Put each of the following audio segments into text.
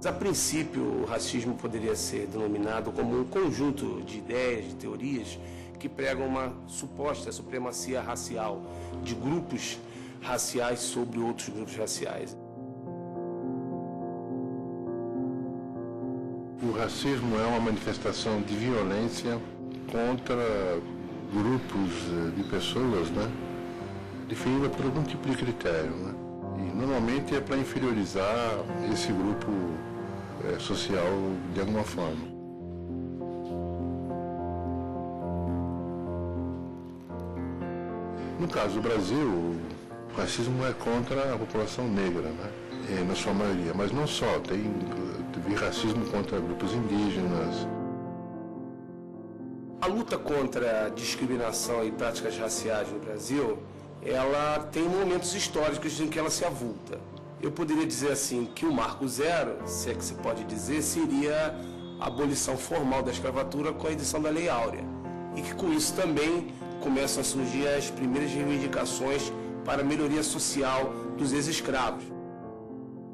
A princípio, o racismo poderia ser denominado como um conjunto de ideias, de teorias que pregam uma suposta supremacia racial de grupos raciais sobre outros grupos raciais. O racismo é uma manifestação de violência contra grupos de pessoas, né, definida por algum tipo de critério, né? E normalmente é para inferiorizar esse grupo social de alguma forma. No caso do Brasil, o racismo é contra a população negra, né? Na sua maioria, mas não só, teve racismo contra grupos indígenas. A luta contra a discriminação e práticas raciais no Brasil, ela tem momentos históricos em que ela se avulta. Eu poderia dizer assim que o marco zero, se é que se pode dizer, seria a abolição formal da escravatura com a edição da Lei Áurea. E que com isso também começam a surgir as primeiras reivindicações para a melhoria social dos ex-escravos.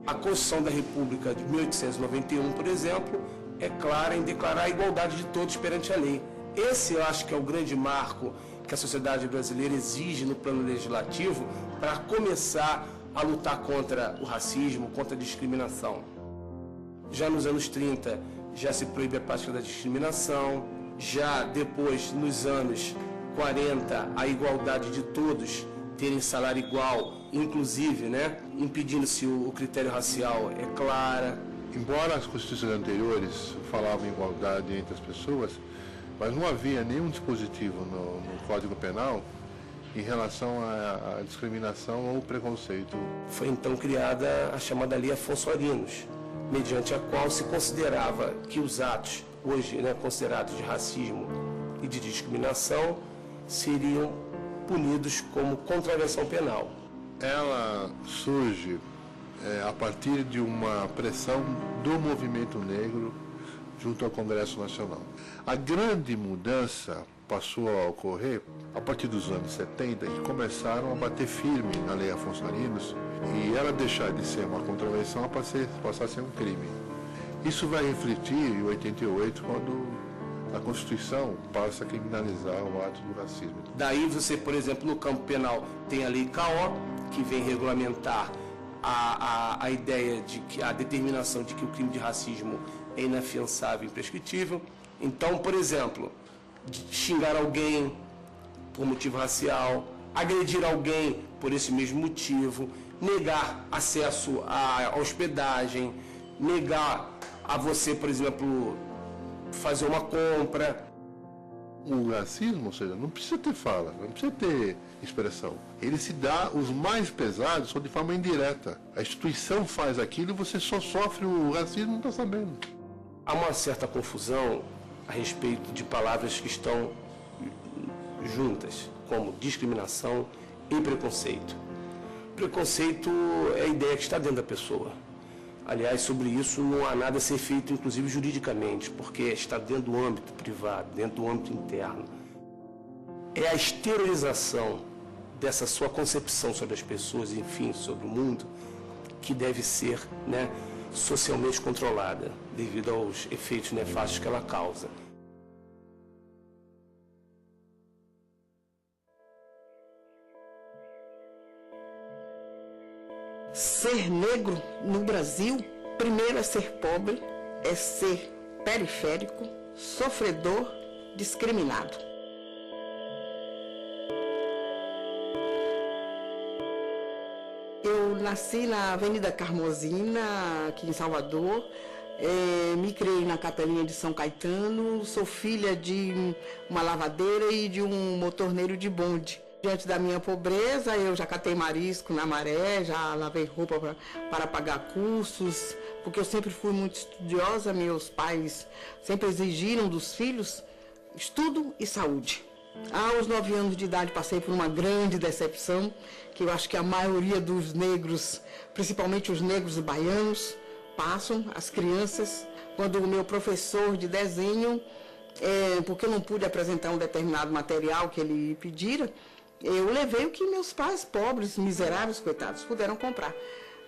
A Constituição da República de 1891, por exemplo, é clara em declarar a igualdade de todos perante a lei. Esse, eu acho que é o grande marco que a sociedade brasileira exige no plano legislativo para começar a lutar contra o racismo, contra a discriminação. Já nos anos 30, já se proíbe a prática da discriminação. Já depois, nos anos 40, a igualdade de todos terem salário igual, inclusive, né, impedindo-se o critério racial, é clara. Embora as constituições anteriores falavam em igualdade entre as pessoas, mas não havia nenhum dispositivo no Código Penal em relação à discriminação ou preconceito. Foi então criada a chamada Lei Afonso Arinos, mediante a qual se considerava que os atos, hoje, né, considerados de racismo e de discriminação, seriam punidos como contravenção penal. Ela surge a partir de uma pressão do movimento negro junto ao Congresso Nacional. A grande mudança passou a ocorrer a partir dos anos 70, que começaram a bater firme na Lei Afonso Arinos e ela deixar de ser uma contravenção a passar a ser um crime. Isso vai refletir em 88, quando a Constituição passa a criminalizar o ato do racismo. Daí você, por exemplo, no campo penal tem a Lei K.O., que vem regulamentar a ideia de que a determinação de que o crime de racismo é inafiançável e imprescritível. Então, por exemplo, xingar alguém por motivo racial, agredir alguém por esse mesmo motivo, negar acesso à hospedagem, negar a você, por exemplo, fazer uma compra. O racismo, ou seja, não precisa ter fala, não precisa ter expressão. Ele se dá, os mais pesados são de forma indireta. A instituição faz aquilo e você só sofre o racismo e não está sabendo. Há uma certa confusão a respeito de palavras que estão juntas, como discriminação e preconceito. Preconceito é a ideia que está dentro da pessoa. Aliás, sobre isso não há nada a ser feito, inclusive juridicamente, porque está dentro do âmbito privado, dentro do âmbito interno. É a exteriorização dessa sua concepção sobre as pessoas, enfim, sobre o mundo, que deve ser, né, socialmente controlada, devido aos efeitos nefastos que ela causa. Ser negro no Brasil, primeiro é ser pobre, é ser periférico, sofredor, discriminado. Eu nasci na Avenida Carmozina, aqui em Salvador. Me criei na Capelinha de São Caetano. Sou filha de uma lavadeira e de um motorneiro de bonde. Diante da minha pobreza, eu já catei marisco na maré, já lavei roupa para pagar cursos, porque eu sempre fui muito estudiosa. Meus pais sempre exigiram dos filhos estudo e saúde. Aos 9 anos de idade passei por uma grande decepção, que eu acho que a maioria dos negros, principalmente os negros baianos, passam, as crianças, quando o meu professor de desenho, porque eu não pude apresentar um determinado material que ele pedira, eu levei o que meus pais, pobres, miseráveis, coitados, puderam comprar.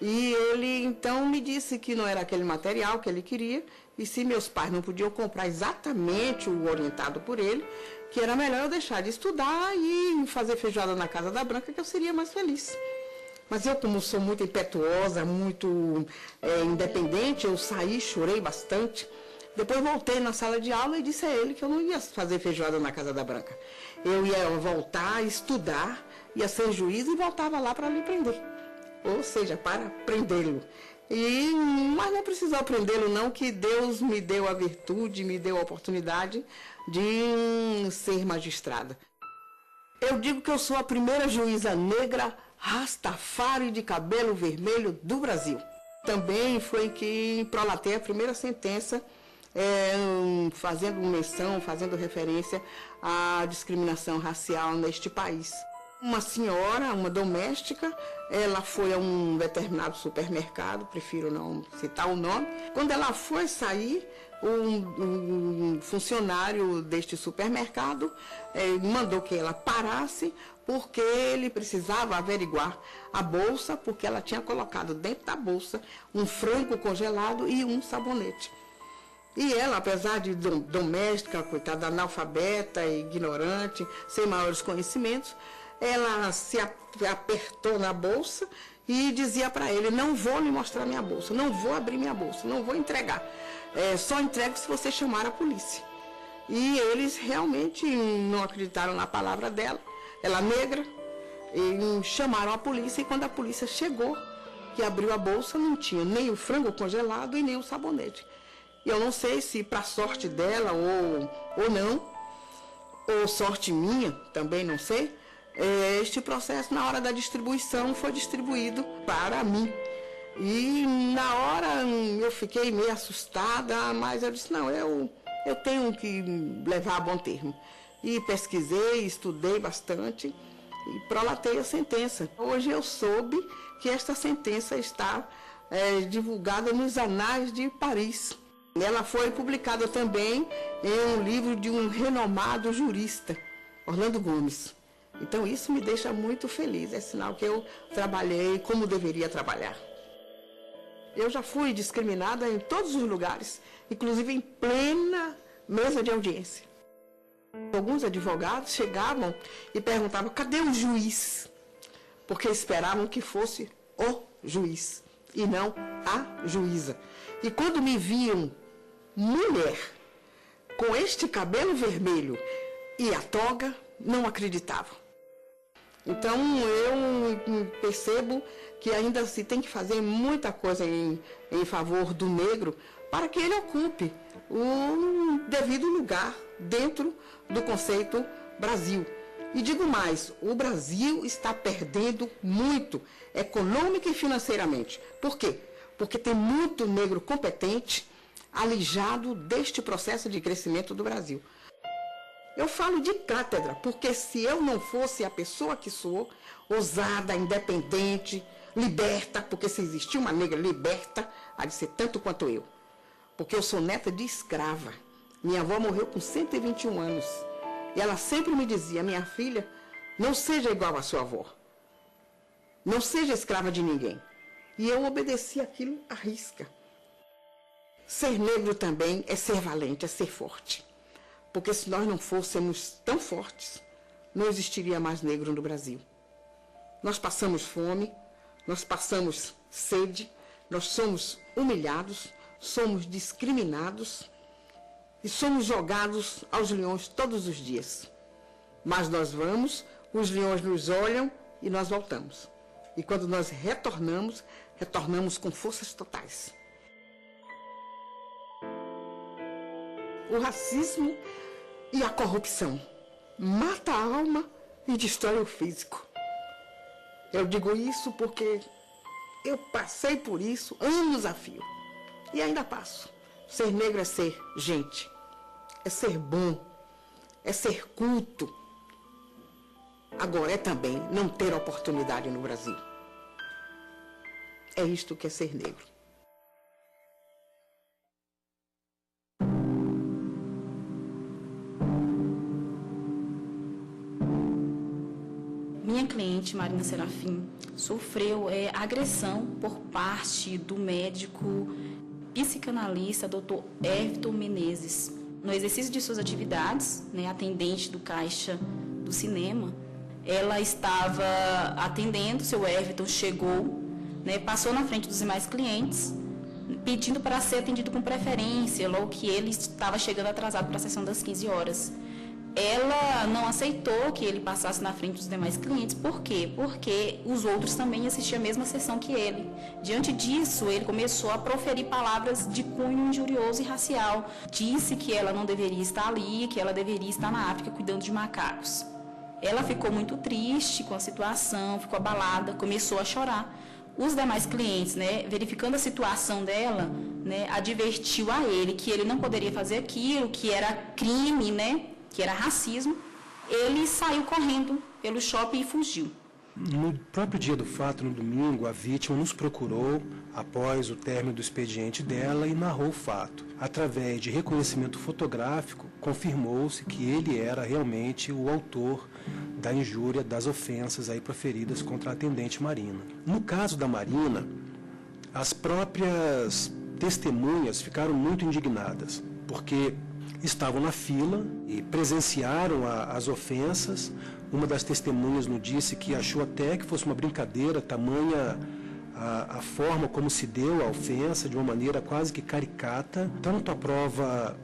E ele então me disse que não era aquele material que ele queria, e se meus pais não podiam comprar exatamente o orientado por ele, que era melhor eu deixar de estudar e fazer feijoada na Casa da Branca, que eu seria mais feliz. Mas eu, como sou muito impetuosa, muito independente, eu saí, chorei bastante. Depois voltei na sala de aula e disse a ele que eu não ia fazer feijoada na Casa da Branca. Eu ia voltar, estudar, ia ser juiz e voltava lá para lhe prender. Ou seja, para prendê-lo. Mas não precisou prendê-lo não, que Deus me deu a virtude, me deu a oportunidade de ser magistrada. Eu digo que eu sou a primeira juíza negra Rastafari de cabelo vermelho do Brasil. Também foi que prolatei a primeira sentença, fazendo menção, fazendo referência à discriminação racial neste país. Uma senhora, uma doméstica, ela foi a um determinado supermercado, prefiro não citar o nome. Quando ela foi sair, um funcionário deste supermercado mandou que ela parasse, porque ele precisava averiguar a bolsa, porque ela tinha colocado dentro da bolsa um frango congelado e um sabonete. E ela, apesar de doméstica, coitada, analfabeta, ignorante, sem maiores conhecimentos, ela se apertou na bolsa e dizia para ele: não vou lhe mostrar minha bolsa, não vou abrir minha bolsa, não vou entregar. Só entrego se você chamar a polícia. E eles realmente não acreditaram na palavra dela, ela negra, e chamaram a polícia, e quando a polícia chegou, que abriu a bolsa, não tinha nem o frango congelado e nem o sabonete. E eu não sei se para sorte dela ou não, ou sorte minha, também não sei, este processo, na hora da distribuição, foi distribuído para mim. E na hora eu fiquei meio assustada, mas eu disse: não, eu tenho que levar a bom termo. E pesquisei, estudei bastante e prolatei a sentença. Hoje eu soube que esta sentença está divulgada nos Anais de Paris. Ela foi publicada também em um livro de um renomado jurista, Orlando Gomes. Então isso me deixa muito feliz, é sinal que eu trabalhei como deveria trabalhar. Eu já fui discriminada em todos os lugares, inclusive em plena mesa de audiência. Alguns advogados chegavam e perguntavam: cadê o juiz? Porque esperavam que fosse o juiz e não a juíza. E quando me viam mulher com este cabelo vermelho e a toga, não acreditavam. Então eu percebo que ainda se tem que fazer muita coisa em favor do negro para que ele ocupe o devido lugar dentro do conceito Brasil. E digo mais, o Brasil está perdendo muito, econômica e financeiramente. Por quê? Porque tem muito negro competente alijado deste processo de crescimento do Brasil. Eu falo de cátedra, porque se eu não fosse a pessoa que sou, ousada, independente, liberta, porque se existir uma negra liberta, há de ser tanto quanto eu. Porque eu sou neta de escrava. Minha avó morreu com 121 anos. E ela sempre me dizia: minha filha, não seja igual à sua avó. Não seja escrava de ninguém. E eu obedeci aquilo à risca. Ser negro também é ser valente, é ser forte. Porque se nós não fôssemos tão fortes, não existiria mais negro no Brasil. Nós passamos fome, nós passamos sede, nós somos humilhados, somos discriminados e somos jogados aos leões todos os dias. Mas nós vamos, os leões nos olham e nós voltamos. E quando nós retornamos, retornamos com forças totais. O racismo e a corrupção mata a alma e destrói o físico. Eu digo isso porque eu passei por isso anos a fio. E ainda passo. Ser negro é ser gente, é ser bom, é ser culto. Agora é também não ter oportunidade no Brasil. É isto que é ser negro. minha cliente, Marina Serafim, sofreu agressão por parte do médico psicanalista Dr. Everton Menezes. No exercício de suas atividades, atendente do caixa do cinema, ela estava atendendo, seu Everton chegou, passou na frente dos demais clientes, pedindo para ser atendido com preferência, logo que ele estava chegando atrasado para a sessão das 15 horas. Ela não aceitou que ele passasse na frente dos demais clientes. Por quê? Porque os outros também assistiam a mesma sessão que ele. Diante disso, ele começou a proferir palavras de cunho injurioso e racial. Disse que ela não deveria estar ali, que ela deveria estar na África cuidando de macacos. Ela ficou muito triste com a situação, ficou abalada, começou a chorar. Os demais clientes, verificando a situação dela, advertiu a ele que ele não poderia fazer aquilo, que era crime, que era racismo. Ele saiu correndo pelo shopping e fugiu. No próprio dia do fato, no domingo, a vítima nos procurou após o término do expediente dela e narrou o fato. Através de reconhecimento fotográfico, confirmou-se que ele era realmente o autor da injúria, das ofensas aí proferidas contra a atendente Marina. No caso da Marina, as próprias testemunhas ficaram muito indignadas, porque estavam na fila e presenciaram as ofensas. Uma das testemunhas nos disse que achou até que fosse uma brincadeira, tamanha a forma como se deu a ofensa, de uma maneira quase que caricata. Tanto a prova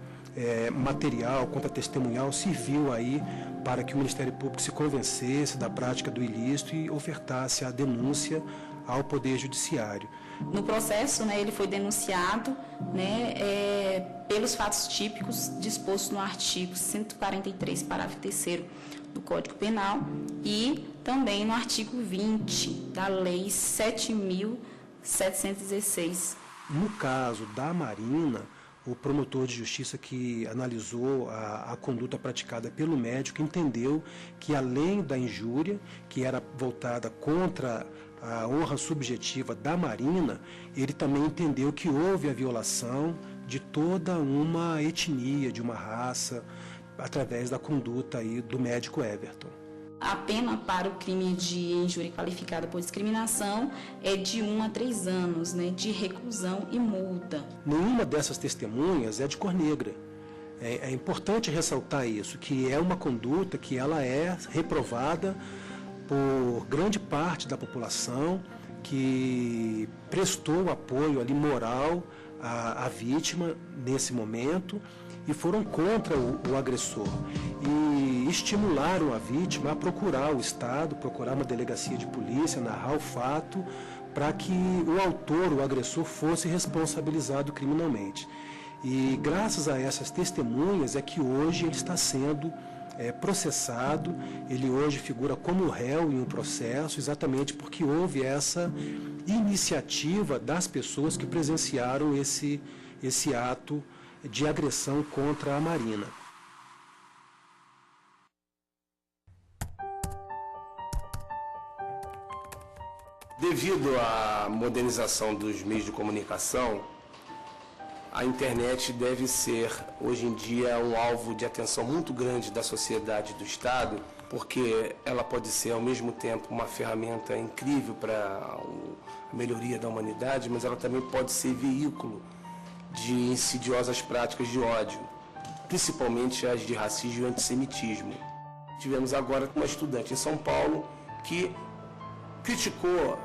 material quanto a testemunhal serviu aí para que o Ministério Público se convencesse da prática do ilícito e ofertasse a denúncia ao Poder Judiciário. No processo, ele foi denunciado pelos fatos típicos dispostos no artigo 143, parágrafo 3º do Código Penal e também no artigo 20 da Lei 7.716. No caso da Marina, o promotor de justiça que analisou a conduta praticada pelo médico entendeu que, além da injúria, que era voltada contra a honra subjetiva da Marina, ele também entendeu que houve a violação de toda uma etnia, de uma raça, através da conduta aí do médico Everton. A pena para o crime de injúria qualificada por discriminação é de 1 a 3 anos, de reclusão e multa. Nenhuma dessas testemunhas é de cor negra. É importante ressaltar isso, que é uma conduta que ela é reprovada por grande parte da população que prestou apoio ali moral à vítima nesse momento e foram contra o agressor e estimularam a vítima a procurar o Estado, procurar uma delegacia de polícia, narrar o fato para que o autor, o agressor, fosse responsabilizado criminalmente. E graças a essas testemunhas é que hoje ele está sendo processado, ele hoje figura como réu em um processo, exatamente porque houve essa iniciativa das pessoas que presenciaram esse ato de agressão contra a Marina. Devido à modernização dos meios de comunicação, a internet deve ser, hoje em dia, um alvo de atenção muito grande da sociedade e do Estado, porque ela pode ser, ao mesmo tempo, uma ferramenta incrível para a melhoria da humanidade, mas ela também pode ser veículo de insidiosas práticas de ódio, principalmente as de racismo e antissemitismo. Tivemos agora uma estudante em São Paulo que criticou,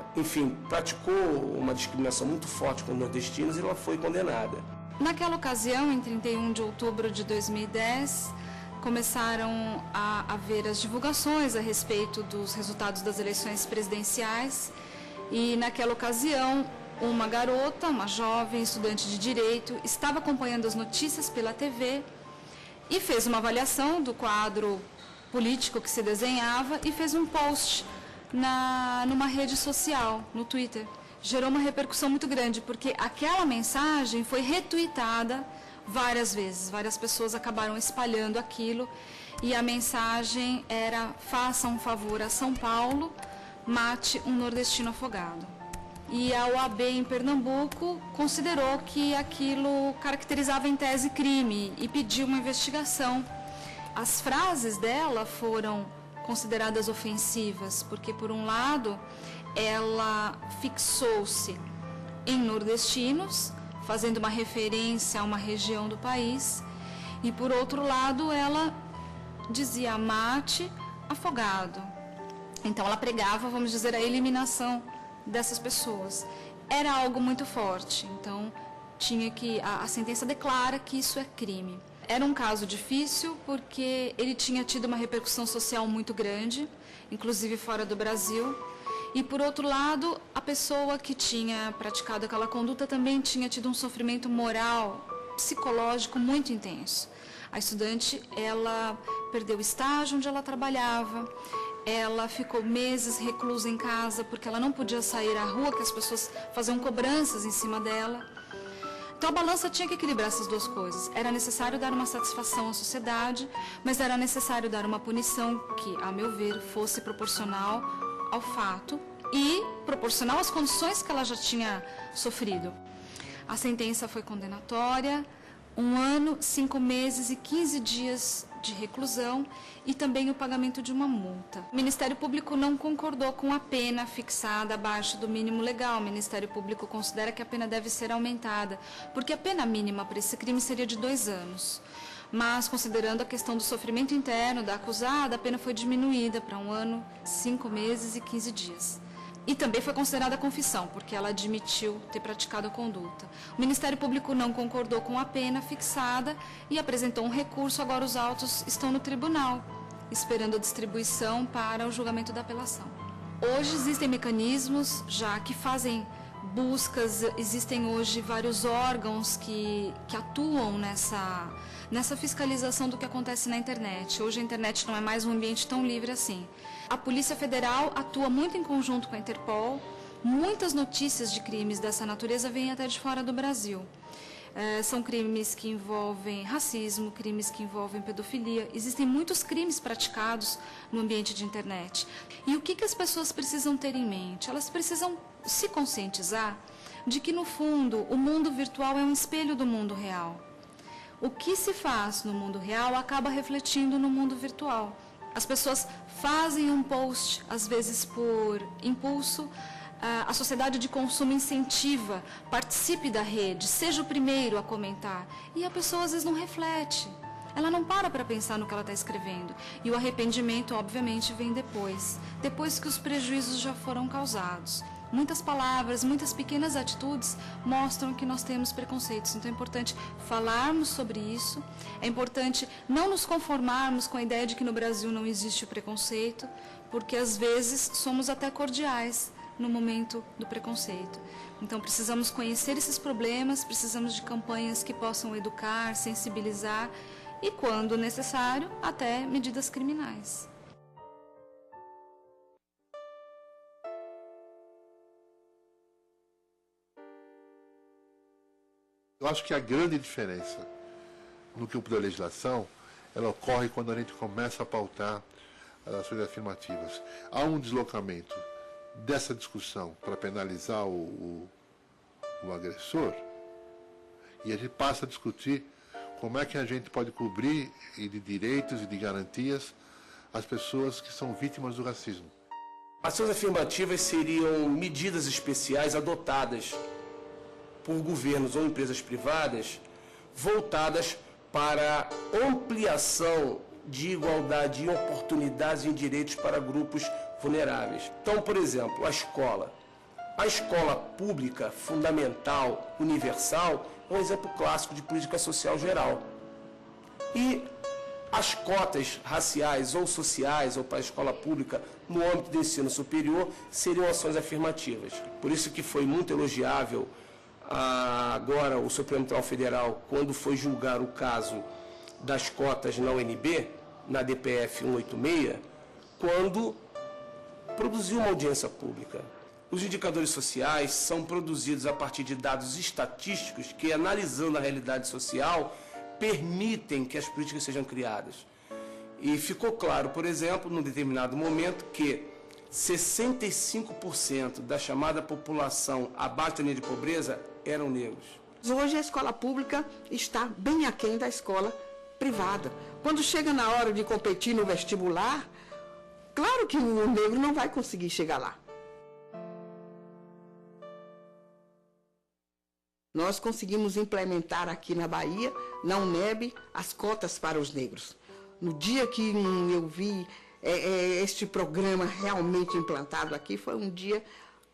praticou uma discriminação muito forte com os nordestinos e ela foi condenada. Naquela ocasião, em 31 de outubro de 2010, começaram a haver as divulgações a respeito dos resultados das eleições presidenciais e naquela ocasião uma garota, uma jovem estudante de Direito, estava acompanhando as notícias pela TV e fez uma avaliação do quadro político que se desenhava e fez um post numa rede social, no Twitter. Gerou uma repercussão muito grande, porque aquela mensagem foi retuitada várias vezes. Várias pessoas acabaram espalhando aquilo e a mensagem era: faça um favor a São Paulo, mate um nordestino afogado. E a OAB em Pernambuco considerou que aquilo caracterizava em tese crime e pediu uma investigação. As frases dela foram: consideradas ofensivas, porque, por um lado, ela fixou-se em nordestinos, fazendo uma referência a uma região do país, e, por outro lado, ela dizia mate, afogado. Então, ela pregava, vamos dizer, a eliminação dessas pessoas. Era algo muito forte, então tinha que a sentença declara que isso é crime. Era um caso difícil porque ele tinha tido uma repercussão social muito grande, inclusive fora do Brasil. E, por outro lado, a pessoa que tinha praticado aquela conduta também tinha tido um sofrimento moral, psicológico muito intenso. A estudante, ela perdeu o estágio onde ela trabalhava, ela ficou meses reclusa em casa porque ela não podia sair à rua, que as pessoas faziam cobranças em cima dela. Então a balança tinha que equilibrar essas duas coisas. Era necessário dar uma satisfação à sociedade, mas era necessário dar uma punição que, a meu ver, fosse proporcional ao fato e proporcional às condições que ela já tinha sofrido. A sentença foi condenatória, 1 ano, 5 meses e 15 dias de reclusão e também o pagamento de uma multa. O Ministério Público não concordou com a pena fixada abaixo do mínimo legal. O Ministério Público considera que a pena deve ser aumentada, porque a pena mínima para esse crime seria de 2 anos. Mas, considerando a questão do sofrimento interno da acusada, a pena foi diminuída para 1 ano, 5 meses e 15 dias. E também foi considerada confissão, porque ela admitiu ter praticado a conduta. O Ministério Público não concordou com a pena fixada e apresentou um recurso. Agora os autos estão no tribunal, esperando a distribuição para o julgamento da apelação. Hoje existem mecanismos já que fazem buscas, existem hoje vários órgãos que atuam nessa fiscalização do que acontece na internet. Hoje a internet não é mais um ambiente tão livre assim. A Polícia Federal atua muito em conjunto com a Interpol. Muitas notícias de crimes dessa natureza vêm até de fora do Brasil. São crimes que envolvem racismo, crimes que envolvem pedofilia. Existem muitos crimes praticados no ambiente de internet. E o que as pessoas precisam ter em mente? Elas precisam se conscientizar de que, no fundo, o mundo virtual é um espelho do mundo real. O que se faz no mundo real acaba refletindo no mundo virtual. As pessoas fazem um post, às vezes por impulso, a sociedade de consumo incentiva, participe da rede, seja o primeiro a comentar. E a pessoa às vezes não reflete, ela não para pensar no que ela está escrevendo. E o arrependimento, obviamente, vem depois que os prejuízos já foram causados. Muitas palavras, muitas pequenas atitudes mostram que nós temos preconceitos. Então é importante falarmos sobre isso, é importante não nos conformarmos com a ideia de que no Brasil não existe o preconceito, porque às vezes somos até cordiais no momento do preconceito. Então precisamos conhecer esses problemas, precisamos de campanhas que possam educar, sensibilizar e, quando necessário, até medidas criminais. Eu acho que a grande diferença no campo da legislação, ela ocorre quando a gente começa a pautar as ações afirmativas. Há um deslocamento dessa discussão para penalizar o agressor, e a gente passa a discutir como é que a gente pode cobrir de direitos e de garantias as pessoas que são vítimas do racismo. Ações afirmativas seriam medidas especiais adotadas por governos ou empresas privadas voltadas para ampliação de igualdade de oportunidades e direitos para grupos vulneráveis. Então, por exemplo, a escola pública, fundamental, universal, é um exemplo clássico de política social geral. E as cotas raciais ou sociais ou para a escola pública no âmbito do ensino superior seriam ações afirmativas. Por isso que foi muito elogiável agora o Supremo Tribunal Federal, quando foi julgar o caso das cotas na UNB, na DPF 186, quando produziu uma audiência pública. Os indicadores sociais são produzidos a partir de dados estatísticos que, analisando a realidade social, permitem que as políticas sejam criadas. E ficou claro, por exemplo, num determinado momento, que 65% da chamada população abaixo da linha de pobreza eram negros. Hoje a escola pública está bem aquém da escola privada. Quando chega na hora de competir no vestibular, Claro que o negro não vai conseguir chegar lá. Nós conseguimos implementar aqui na Bahia, na UNEB, as cotas para os negros. No dia que eu vi este programa realmente implantado aqui, foi um dia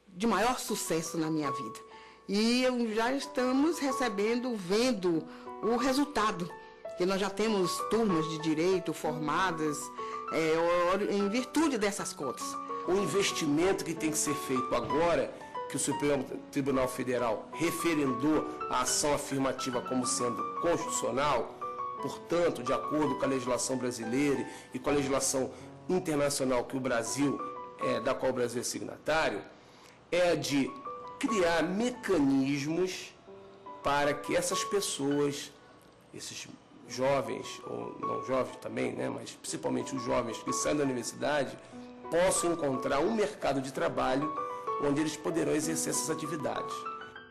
de maior sucesso na minha vida. E já estamos recebendo, vendo o resultado, que nós já temos turmas de direito formadas em virtude dessas cotas. O investimento que tem que ser feito agora, que o Supremo Tribunal Federal referendou a ação afirmativa como sendo constitucional, portanto, de acordo com a legislação brasileira e com a legislação internacional que o Brasil, da qual o Brasil é signatário, é de criar mecanismos para que essas pessoas, esses jovens, ou não jovens também, né, mas principalmente os jovens que saem da universidade, possam encontrar um mercado de trabalho onde eles poderão exercer essas atividades.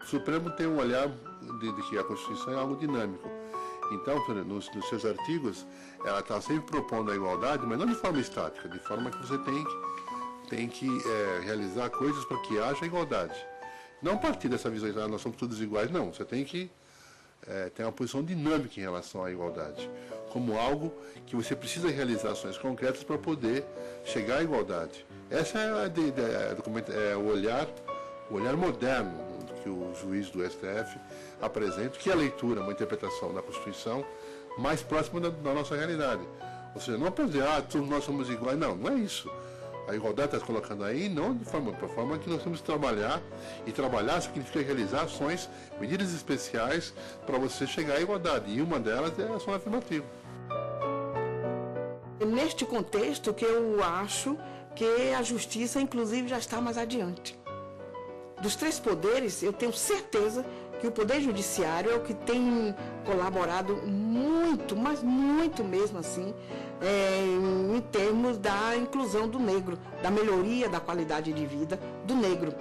O Supremo tem um olhar de que a Constituição é algo dinâmico. Então, nos seus artigos, ela está sempre propondo a igualdade, mas não de forma estática, de forma que você tem que realizar coisas para que haja igualdade. Não partir dessa visão de nós somos todos iguais, não. Você tem que ter uma posição dinâmica em relação à igualdade, como algo que você precisa realizar ações concretas para poder chegar à igualdade. Essa é o olhar moderno que o juiz do STF apresenta, que é a leitura, uma interpretação da Constituição mais próxima da nossa realidade. Ou seja, não pode dizer, todos nós somos iguais. Não, não é isso. A igualdade está se colocando aí não de forma que nós temos que trabalhar, e trabalhar significa realizar ações, medidas especiais para você chegar à igualdade, e uma delas é a ação afirmativa. Neste contexto que eu acho que a justiça, inclusive, já está mais adiante. Dos três poderes, eu tenho certeza que o Poder Judiciário é o que tem colaborado muito, mas muito mesmo assim, em termos da inclusão do negro, da melhoria da qualidade de vida do negro.